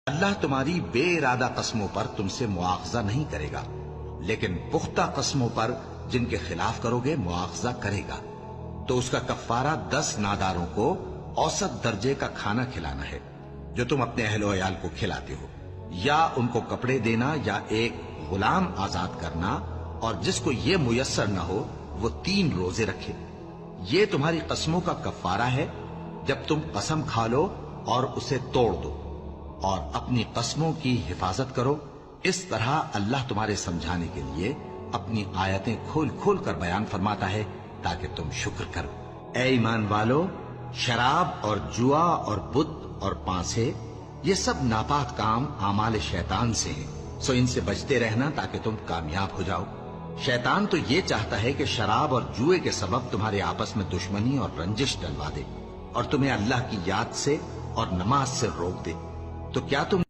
اللہ تمہاری بے ارادہ قسموں پر تم سے مواخذہ نہیں کرے گا، لیکن پختہ قسموں پر جن کے خلاف کرو گے مواخذہ کرے گا۔ تو اس کا کفارہ 10 ناداروں کو اوسط درجے کا کھانا کھلانا ہے جو تم اپنے اہل و عیال کو کھلاتے ہو، یا ان کو کپڑے دینا یا ایک غلام آزاد کرنا، اور جس کو یہ میسر نہ ہو وہ 3 روزے رکھے۔ یہ تمہاری قسموں کا کفارہ ہے جب تم قسم کھا لو اور اسے توڑ دو، اور اپنی قسموں کی حفاظت کرو۔ اس طرح اللہ تمہارے سمجھانے کے لیے اپنی آیتیں کھول کھول کر بیان فرماتا ہے تاکہ تم شکر کرو۔ اے ایمان والو، شراب اور جوا اور بت اور پانسے، یہ سب ناپاک کام اعمال شیطان سے ہیں، سو ان سے بچتے رہنا تاکہ تم کامیاب ہو جاؤ۔ شیطان تو یہ چاہتا ہے کہ شراب اور جوئے کے سبب تمہارے آپس میں دشمنی اور رنجش ڈلوا دے، اور تمہیں اللہ کی یاد سے اور نماز سے روک دے۔ تو کیا تم